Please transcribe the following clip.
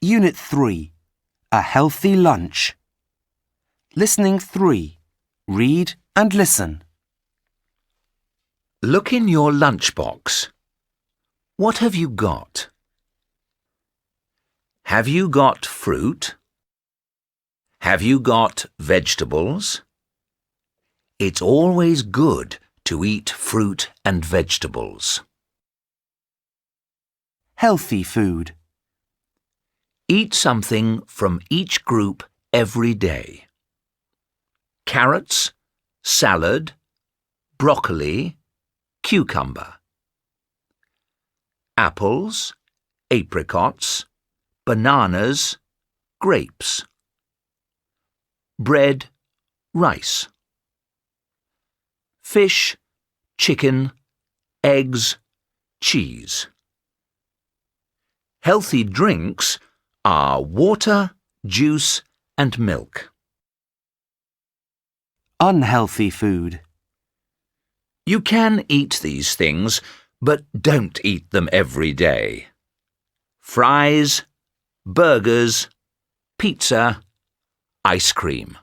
Unit 3. A healthy lunch. Listening 3. Read and listen. Look in your lunchbox. What have you got? Have you got fruit? Have you got vegetables? It's always good to eat fruit and vegetables. Healthy food. Eat something from each group every day. Carrots, salad, broccoli, cucumber. Apples, apricots, bananas, grapes. Bread, rice. Fish, chicken, eggs, cheese. Healthy drinks are water, juice and milk. Unhealthy food. You can eat these things, but don't eat them every day. Fries, burgers, pizza, ice cream.